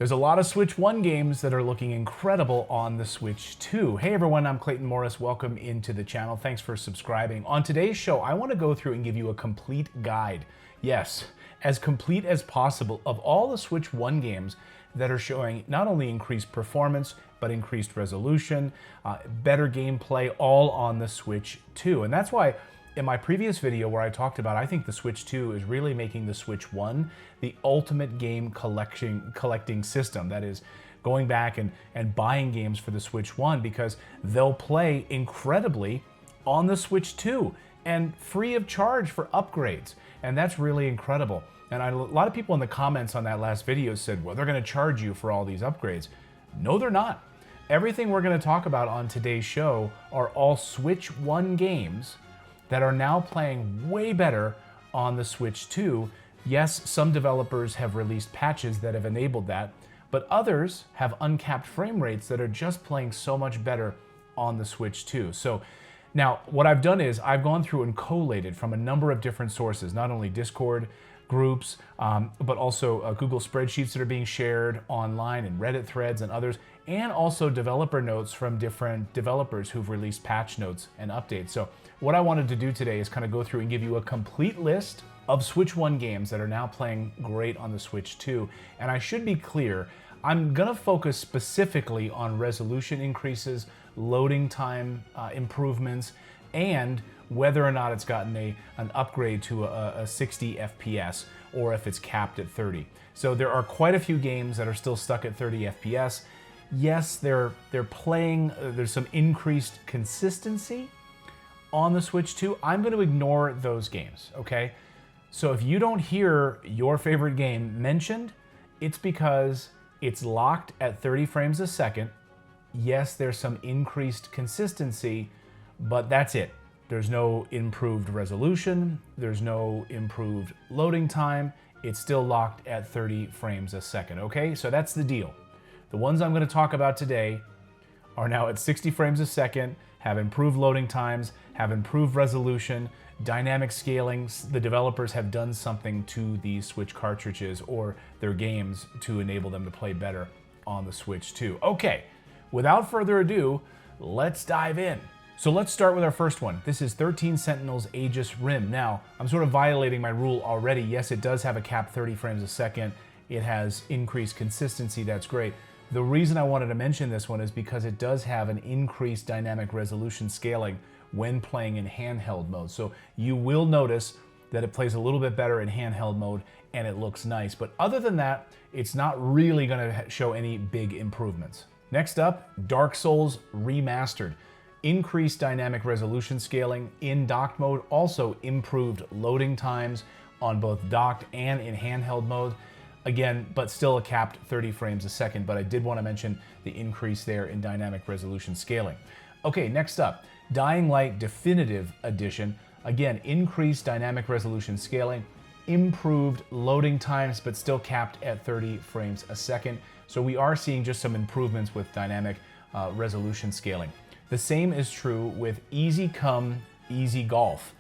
There's a lot of Switch 1 games that are looking incredible on the Switch 2. Hey everyone, I'm Clayton Morris. Welcome into the channel. Thanks for subscribing. On today's show, I want to go through and give you a complete guide. Yes, as complete as possible of all the Switch 1 games that are showing not only increased performance, but increased resolution, better gameplay, all on the Switch 2. And that's why in my previous video where I talked about, I think the Switch 2 is really making the Switch 1 the ultimate game collecting system. That is, going back and buying games for the Switch 1 because they'll play incredibly on the Switch 2 and free of charge for upgrades. And that's really incredible. And a lot of people in the comments on that last video said, well, they're going to charge you for all these upgrades. No, they're not. Everything we're going to talk about on today's show are all Switch 1 games that are now playing way better on the Switch 2. Yes, some developers have released patches that have enabled that, but others have uncapped frame rates that are just playing so much better on the Switch 2. So now what I've done is I've gone through and collated from a number of different sources, not only Discord groups, but also Google spreadsheets that are being shared online and Reddit threads and others, and also developer notes from different developers who've released patch notes and updates. So what I wanted to do today is kind of go through and give you a complete list of Switch 1 games that are now playing great on the Switch 2. And I should be clear, I'm gonna focus specifically on resolution increases, loading time improvements, and whether or not it's gotten an upgrade to a 60 FPS or if it's capped at 30. So there are quite a few games that are still stuck at 30 FPS. Yes, they're playing, there's some increased consistency on the Switch 2. I'm going to ignore those games, okay? So if you don't hear your favorite game mentioned, it's because it's locked at 30 frames a second. Yes, there's some increased consistency, but that's it. There's no improved resolution, there's no improved loading time. It's still locked at 30 frames a second, okay? So that's the deal. The ones I'm going to talk about today are now at 60 frames a second, have improved loading times, have improved resolution, dynamic scaling. The developers have done something to these Switch cartridges or their games to enable them to play better on the Switch 2. Okay, without further ado, let's dive in. So let's start with our first one. This is 13 Sentinels Aegis Rim. Now, I'm sort of violating my rule already. Yes, it does have a capped 30 frames a second. It has increased consistency, that's great. The reason I wanted to mention this one is because it does have an increased dynamic resolution scaling when playing in handheld mode. So you will notice that it plays a little bit better in handheld mode and it looks nice. But other than that, it's not really gonna show any big improvements. Next up, Dark Souls Remastered. Increased dynamic resolution scaling in docked mode, also improved loading times on both docked and in handheld mode. Again, but still a capped 30 frames a second, but I did want to mention the increase there in dynamic resolution scaling. Okay, next up, Dying Light Definitive Edition. Again, increased dynamic resolution scaling, improved loading times, but still capped at 30 frames a second. So we are seeing just some improvements with dynamic resolution scaling. The same is true with Easy Come, Easy Golf.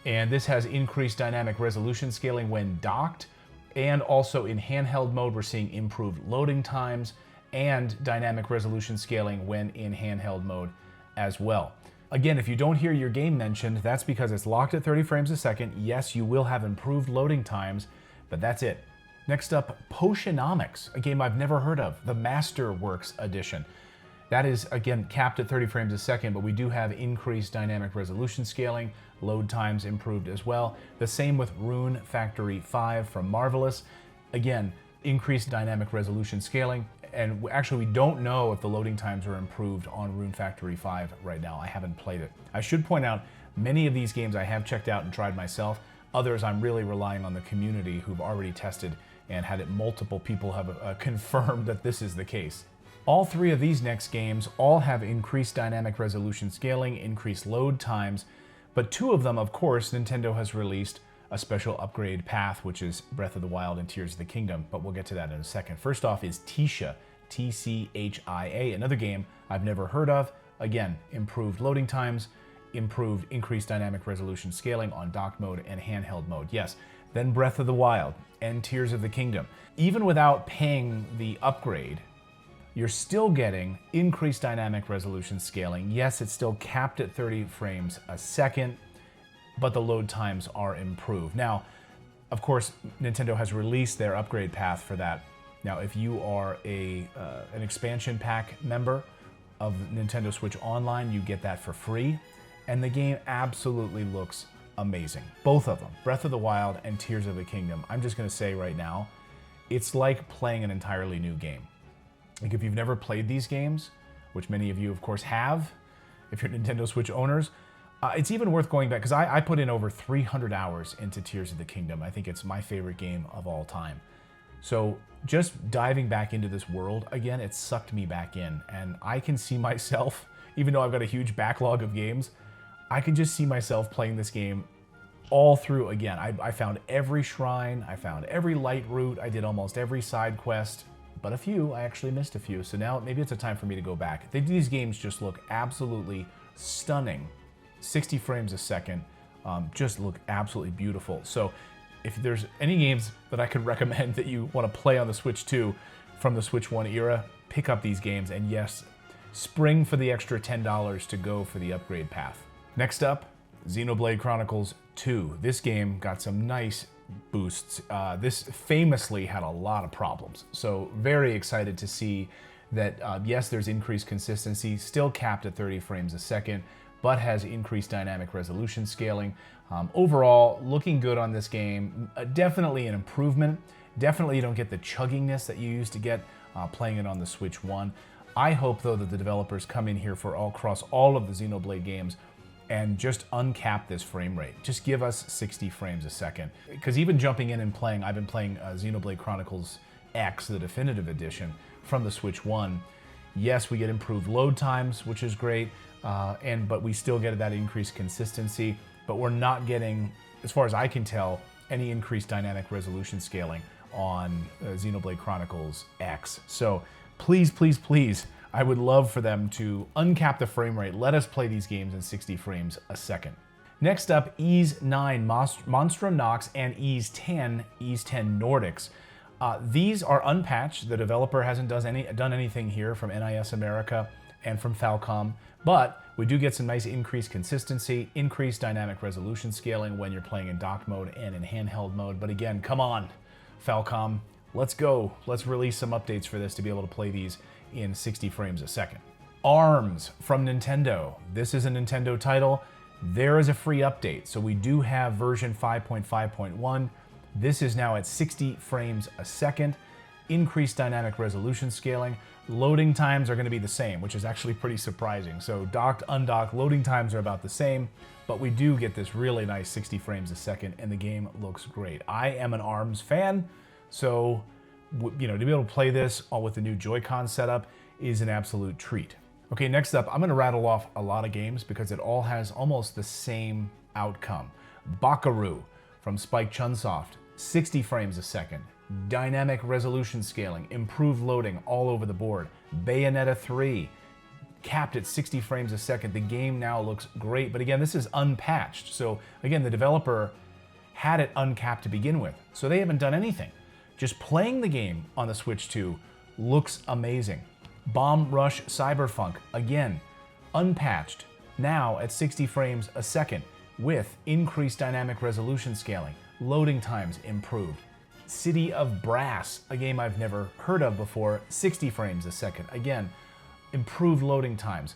And this has increased dynamic resolution scaling when docked, and also in handheld mode, we're seeing improved loading times and dynamic resolution scaling when in handheld mode as well. Again, if you don't hear your game mentioned, that's because it's locked at 30 frames a second. Yes, you will have improved loading times, but that's it. Next up, Potionomics, a game I've never heard of, the Masterworks Edition. That is, again, capped at 30 frames a second, but we do have increased dynamic resolution scaling, load times improved as well. The same with Rune Factory 5 from Marvelous. Again, increased dynamic resolution scaling, and actually we don't know if the loading times are improved on Rune Factory 5 right now. I haven't played it. I should point out, many of these games I have checked out and tried myself. Others I'm really relying on the community who've already tested and had it. Multiple people have confirmed that this is the case. All three of these next games all have increased dynamic resolution scaling, increased load times, but two of them, of course, Nintendo has released a special upgrade path, which is Breath of the Wild and Tears of the Kingdom, but we'll get to that in a second. First off is Tchia, T-C-H-I-A, another game I've never heard of. Again, improved loading times, increased dynamic resolution scaling on dock mode and handheld mode. Yes, then Breath of the Wild, and Tears of the Kingdom. Even without paying the upgrade, you're still getting increased dynamic resolution scaling. Yes, it's still capped at 30 frames a second, but the load times are improved. Now, of course, Nintendo has released their upgrade path for that. Now, if you are an expansion pack member of Nintendo Switch Online, you get that for free, and the game absolutely looks amazing. Both of them, Breath of the Wild and Tears of the Kingdom. I'm just gonna say right now, it's like playing an entirely new game. Like if you've never played these games, which many of you of course have, if you're Nintendo Switch owners, it's even worth going back, because I put in over 300 hours into Tears of the Kingdom. I think it's my favorite game of all time. So just diving back into this world again, it sucked me back in. And I can see myself, even though I've got a huge backlog of games, I can just see myself playing this game all through again. I found every shrine, I found every light route, I did almost every side quest, but a few, I actually missed a few. So now maybe it's a time for me to go back. These games just look absolutely stunning. 60 frames a second, just look absolutely beautiful. So if there's any games that I could recommend that you want to play on the Switch 2 from the Switch 1 era, pick up these games, and yes, spring for the extra $10 to go for the upgrade path. Next up, Xenoblade Chronicles 2. This game got some nice boosts. This famously had a lot of problems, so very excited to see that, yes, there's increased consistency, still capped at 30 frames a second, but has increased dynamic resolution scaling. Overall, looking good on this game. Definitely an improvement. Definitely you don't get the chugginess that you used to get playing it on the Switch 1. I hope, though, that the developers come in here for across all of the Xenoblade games and just uncap this frame rate. Just give us 60 frames a second. Because even jumping in and playing, I've been playing Xenoblade Chronicles X, the definitive edition, from the Switch 1. Yes, we get improved load times, which is great, but we still get that increased consistency, but we're not getting, as far as I can tell, any increased dynamic resolution scaling on Xenoblade Chronicles X. So please, please, please, I would love for them to uncap the frame rate. Let us play these games in 60 frames a second. Next up, IX Monstrum Nox and IX 10 Nordics. These are unpatched. The developer hasn't done anything here from NIS America and from Falcom, but we do get some nice increased consistency, increased dynamic resolution scaling when you're playing in dock mode and in handheld mode. But again, come on, Falcom, let's go. Let's release some updates for this to be able to play these in 60 frames a second. ARMS from Nintendo. This is a Nintendo title. There is a free update. So we do have version 5.5.1. This is now at 60 frames a second. Increased dynamic resolution scaling. Loading times are going to be the same, which is actually pretty surprising. So docked, undocked, loading times are about the same, but we do get this really nice 60 frames a second, and the game looks great. I am an ARMS fan, so to be able to play this all with the new Joy-Con setup is an absolute treat. Okay, next up, I'm going to rattle off a lot of games because it all has almost the same outcome. BAKERU from Spike Chunsoft, 60 frames a second. Dynamic resolution scaling, improved loading all over the board. Bayonetta 3, capped at 60 frames a second. The game now looks great, but again, this is unpatched. So again, the developer had it uncapped to begin with, so they haven't done anything. Just playing the game on the Switch 2 looks amazing. Bomb Rush Cyberfunk, again, unpatched, now at 60 frames a second with increased dynamic resolution scaling, loading times improved. City of Brass, a game I've never heard of before, 60 frames a second. Again, improved loading times.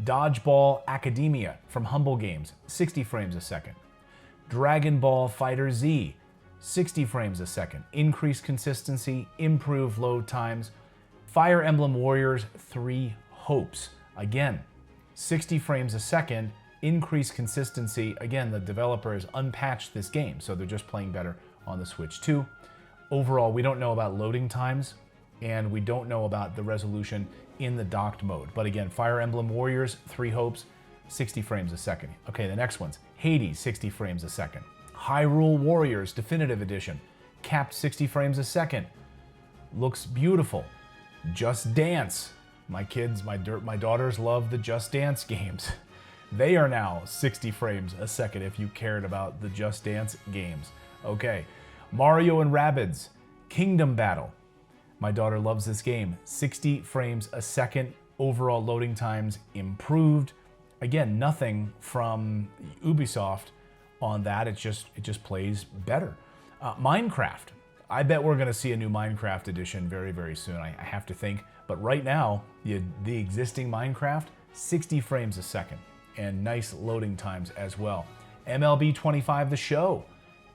Dodgeball Academia from Humble Games, 60 frames a second. Dragon Ball FighterZ, 60 frames a second. Increased consistency, improved load times. Fire Emblem Warriors 3 Hopes, again, 60 frames a second, increased consistency. Again, the developers unpatched this game, so they're just playing better on the Switch 2. Overall, we don't know about loading times, and we don't know about the resolution in the docked mode. But again, Fire Emblem Warriors 3 Hopes, 60 frames a second. Okay, the next one's Hades, 60 frames a second. Hyrule Warriors Definitive Edition, capped 60 frames a second. Looks beautiful. Just Dance. My kids, my daughters love the Just Dance games. They are now 60 frames a second if you cared about the Just Dance games. Okay. Mario and Rabbids, Kingdom Battle. My daughter loves this game. 60 frames a second, overall loading times improved. Again, nothing from Ubisoft on that. It just plays better. Minecraft. I bet we're going to see a new Minecraft edition very, very soon. I have to think. But right now, the existing Minecraft, 60 frames a second. And nice loading times as well. MLB 25 The Show,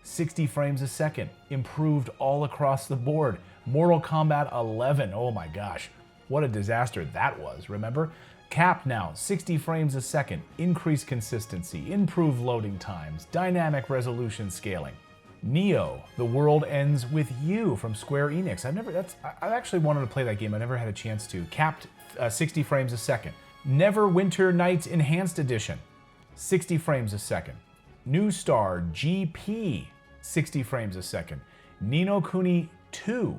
60 frames a second. Improved all across the board. Mortal Kombat 11. Oh my gosh. What a disaster that was, remember? Cap now, 60 frames a second. Increased consistency. Improved loading times. Dynamic resolution scaling. Neo, The World Ends With You from Square Enix. I actually wanted to play that game. I never had a chance to. Capped 60 frames a second. Neverwinter Nights Enhanced Edition, 60 frames a second. New Star GP, 60 frames a second. No Kuni II,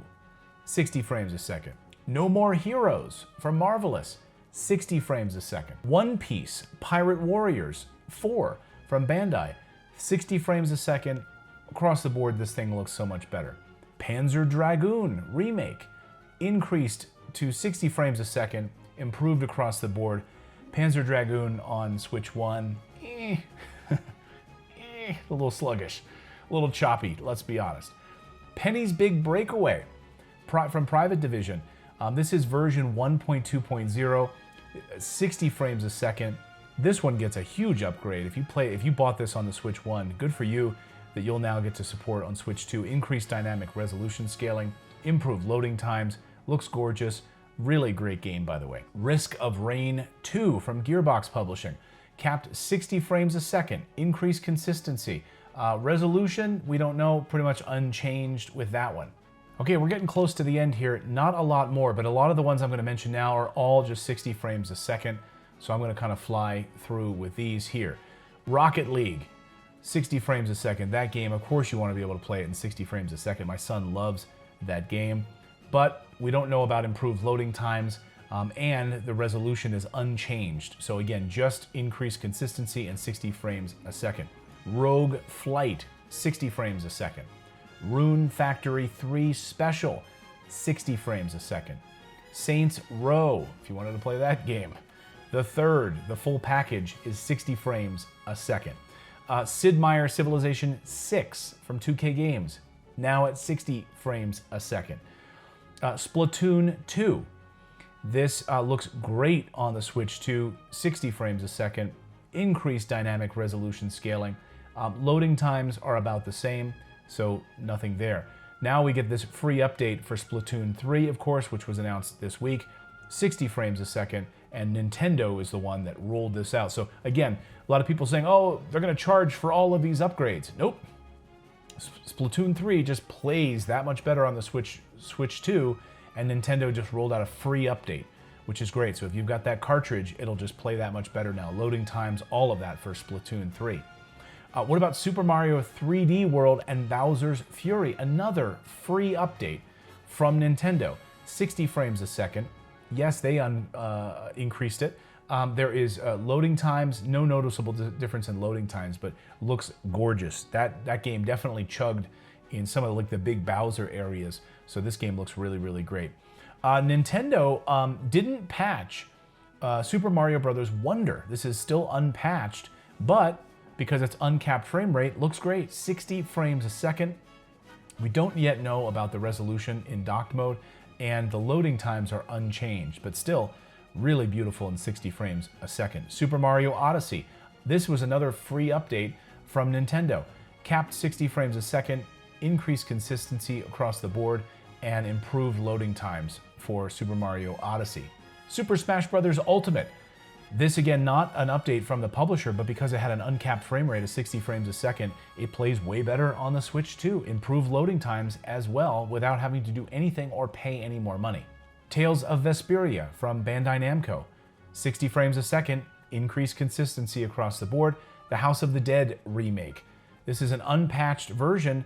60 frames a second. No More Heroes from Marvelous, 60 frames a second. One Piece Pirate Warriors 4 from Bandai, 60 frames a second. Across the board, this thing looks so much better. Panzer Dragoon Remake, increased to 60 frames a second, improved across the board. Panzer Dragoon on Switch 1, a little sluggish, a little choppy, let's be honest. Penny's Big Breakaway from Private Division. This is version 1.2.0, 60 frames a second. This one gets a huge upgrade. If you bought this on the Switch 1, good for you that you'll now get to support on Switch 2. Increased dynamic resolution scaling, improved loading times, looks gorgeous. Really great game, by the way. Risk of Rain 2 from Gearbox Publishing. Capped 60 frames a second, increased consistency. Resolution, we don't know, pretty much unchanged with that one. Okay, we're getting close to the end here. Not a lot more, but a lot of the ones I'm going to mention now are all just 60 frames a second. So I'm going to kind of fly through with these here. Rocket League, 60 frames a second. That game, of course you want to be able to play it in 60 frames a second. My son loves that game. But we don't know about improved loading times, and the resolution is unchanged. So again, just increased consistency and 60 frames a second. Rogue Flight, 60 frames a second. Rune Factory 3 Special, 60 frames a second. Saints Row, if you wanted to play that game. The full package, is 60 frames a second. Sid Meier Civilization 6 from 2K Games, now at 60 frames a second. Splatoon 2. This looks great on the Switch 2, 60 frames a second, increased dynamic resolution scaling. Loading times are about the same, so nothing there. Now we get this free update for Splatoon 3, of course, which was announced this week, 60 frames a second, and Nintendo is the one that rolled this out. So again, a lot of people saying, oh, they're going to charge for all of these upgrades. Nope. Splatoon 3 just plays that much better on the Switch 2, and Nintendo just rolled out a free update, which is great. So if you've got that cartridge, it'll just play that much better now. Loading times, all of that for Splatoon 3. What about Super Mario 3D World and Bowser's Fury? Another free update from Nintendo. 60 frames a second. Yes, they increased it. There is loading times, no noticeable difference in loading times, but looks gorgeous. That game definitely chugged in some of the big Bowser areas, so this game looks really, really great. Nintendo didn't patch Super Mario Bros. Wonder. This is still unpatched, but because it's uncapped frame rate, looks great. 60 frames a second. We don't yet know about the resolution in docked mode, and the loading times are unchanged, but still really beautiful in 60 frames a second. Super Mario Odyssey. This was another free update from Nintendo. Capped 60 frames a second, increased consistency across the board, and improved loading times for Super Mario Odyssey. Super Smash Bros. Ultimate. This, again, not an update from the publisher, but because it had an uncapped frame rate of 60 frames a second, it plays way better on the Switch 2. Improved loading times as well without having to do anything or pay any more money. Tales of Vesperia from Bandai Namco. 60 frames a second, increased consistency across the board. The House of the Dead remake. This is an unpatched version.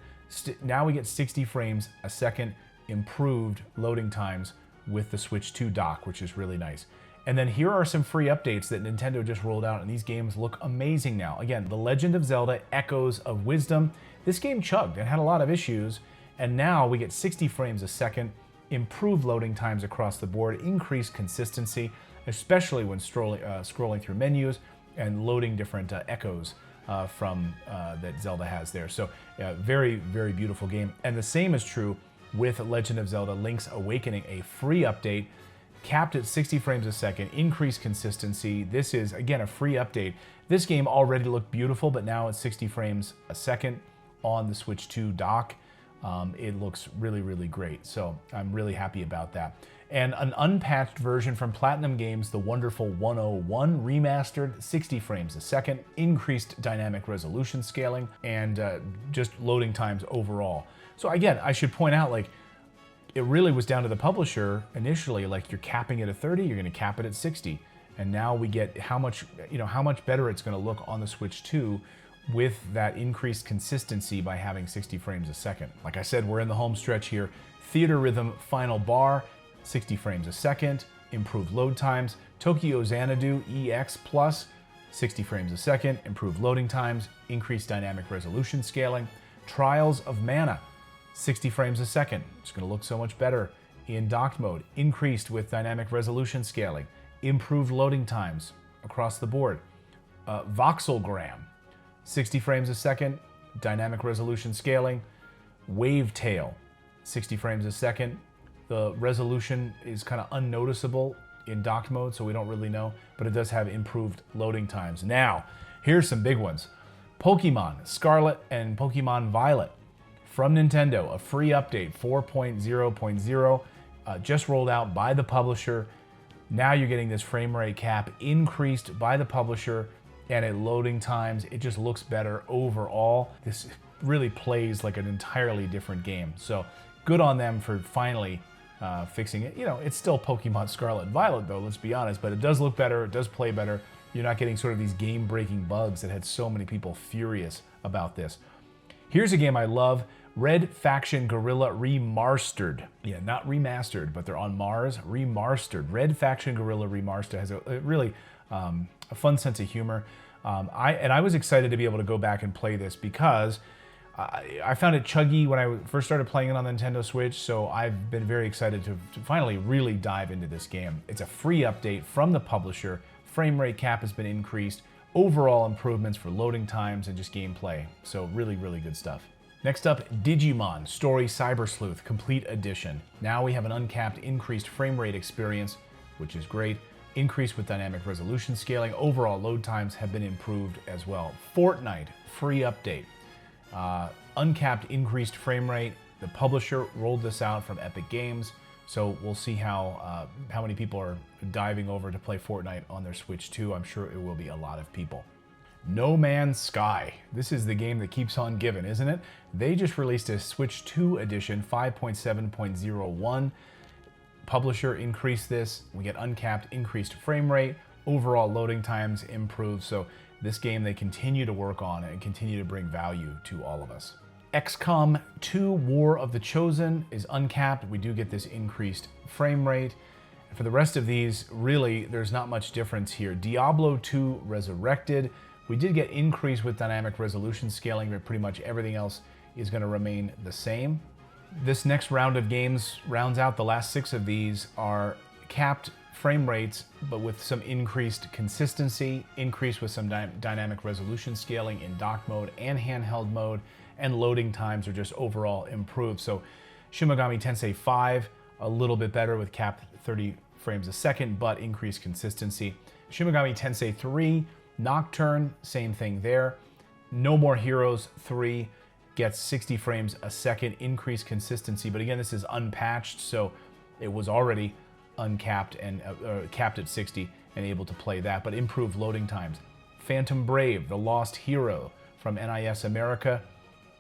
Now we get 60 frames a second, improved loading times with the Switch 2 dock, which is really nice. And then here are some free updates that Nintendo just rolled out, and these games look amazing now. Again, The Legend of Zelda Echoes of Wisdom. This game chugged and had a lot of issues, and now we get 60 frames a second, improved loading times across the board, increased consistency, especially when scrolling through menus and loading different echoes that Zelda has there. So very, very beautiful game. And the same is true with Legend of Zelda Link's Awakening, a free update, capped at 60 frames a second, increased consistency. This is, again, a free update. This game already looked beautiful, but now it's 60 frames a second on the Switch 2 dock. It looks really, really great. So I'm really happy about that. And an unpatched version from Platinum Games, The Wonderful 101 Remastered, 60 frames a second, increased dynamic resolution scaling, and just loading times overall. So again, I should point out, like, it really was down to the publisher initially, like, you're capping it at 30, you're going to cap it at 60. And now we get how much better it's going to look on the Switch 2 with that increased consistency by having 60 frames a second. Like I said, we're in the home stretch here. THEATRHYTHM Final Bar, 60 frames a second, improved load times. Tokyo Xanadu EX Plus, 60 frames a second, improved loading times, increased dynamic resolution scaling. Trials of Mana, 60 frames a second. It's going to look so much better in docked mode. Increased with dynamic resolution scaling. Improved loading times across the board. Voxelgram, 60 frames a second, dynamic resolution scaling. Wavetale, 60 frames a second. The resolution is kind of unnoticeable in docked mode, so we don't really know, but it does have improved loading times. Now, here's some big ones. Pokemon Scarlet and Pokemon Violet from Nintendo, a free update, 4.0.0, just rolled out by the publisher. Now you're getting this frame rate cap increased by the publisher, and at loading times, it just looks better overall. This really plays like an entirely different game. So good on them for finally fixing it. You know, it's still Pokemon Scarlet and Violet though, let's be honest, but it does look better, it does play better. You're not getting sort of these game-breaking bugs that had so many people furious about this. Here's a game I love, Red Faction Guerrilla Re-Mars-tered. Yeah, not remastered, but they're on Mars. Re-Mars-tered. Red Faction Guerrilla Re-Mars-tered has a really a fun sense of humor. I was excited to be able to go back and play this because I found it chuggy when I first started playing it on the Nintendo Switch, so I've been very excited to finally really dive into this game. It's a free update from the publisher. Frame rate cap has been increased. Overall improvements for loading times and just gameplay. So really, really good stuff. Next up, Digimon Story Cyber Sleuth Complete Edition. Now we have an uncapped increased frame rate experience, which is great. Increased with dynamic resolution scaling. Overall load times have been improved as well. Fortnite free update. Uncapped increased frame rate. The publisher rolled this out from Epic Games, so we'll see how many people are diving over to play Fortnite on their Switch 2. I'm sure it will be a lot of people. No Man's Sky. This is the game that keeps on giving, isn't it? They just released a Switch 2 edition, 5.7.01. Publisher increased this. We get uncapped increased frame rate. Overall loading times improved. So this game they continue to work on and continue to bring value to all of us. XCOM 2 War of the Chosen is uncapped. We do get this increased frame rate. And for the rest of these, really, there's not much difference here. Diablo 2 Resurrected. We did get increase with dynamic resolution scaling, but pretty much everything else is going to remain the same. This next round of games rounds out the last 6 of these are capped frame rates, but with some increased consistency, increase with some dynamic resolution scaling in dock mode and handheld mode, and loading times are just overall improved. So Shin Megami Tensei 5, a little bit better with capped 30 frames a second, but increased consistency. Shin Megami Tensei 3, Nocturne, same thing there. No More Heroes 3 gets 60 frames a second, increased consistency, but again, this is unpatched, so it was already uncapped and capped at 60 and able to play that, but improved loading times. Phantom Brave, The Lost Hero from NIS America,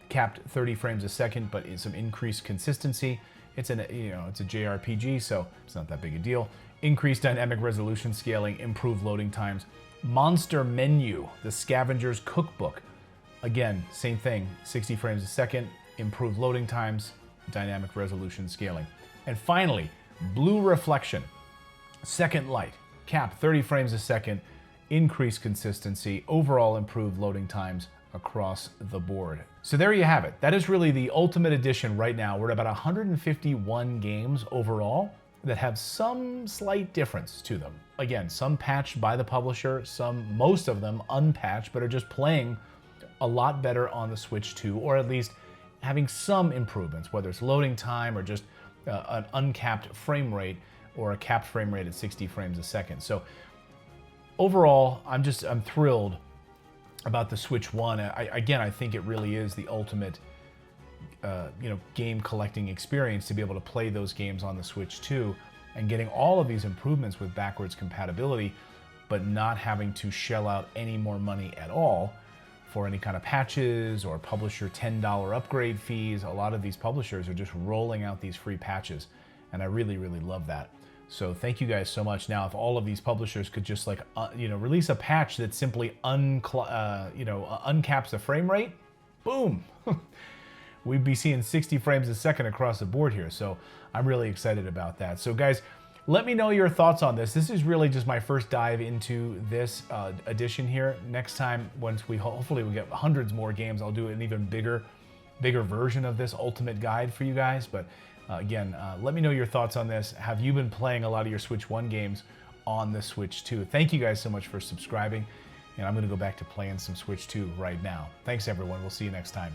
capped 30 frames a second, but some increased consistency. It's a JRPG, so it's not that big a deal. Increased dynamic resolution scaling, improved loading times. Monster Menu, The Scavenger's Cookbook. Again, same thing, 60 frames a second, improved loading times, dynamic resolution scaling. And finally, Blue Reflection, Second Light, cap 30 frames a second, increased consistency, overall improved loading times across the board. So there you have it. That is really the Ultimate Edition right now. We're at about 151 games overall that have some slight difference to them. Again, some patched by the publisher, most of them unpatched, but are just playing a lot better on the Switch 2, or at least having some improvements, whether it's loading time or just an uncapped frame rate or a capped frame rate at 60 frames a second. So overall, I'm thrilled about the Switch 1. I think it really is the ultimate game collecting experience to be able to play those games on the Switch 2 and getting all of these improvements with backwards compatibility, but not having to shell out any more money at all for any kind of patches or publisher $10 upgrade fees. A lot of these publishers are just rolling out these free patches, and I really, really love that. So thank you guys so much. Now, if all of these publishers could just release a patch that simply uncaps the frame rate, boom, we'd be seeing 60 frames a second across the board here. So I'm really excited about that. So guys, let me know your thoughts on this. This is really just my first dive into this edition here. Next time, once hopefully we get hundreds more games, I'll do an even bigger version of this ultimate guide for you guys. But again, let me know your thoughts on this. Have you been playing a lot of your Switch 1 games on the Switch 2? Thank you guys so much for subscribing, and I'm going to go back to playing some Switch 2 right now. Thanks everyone. We'll see you next time.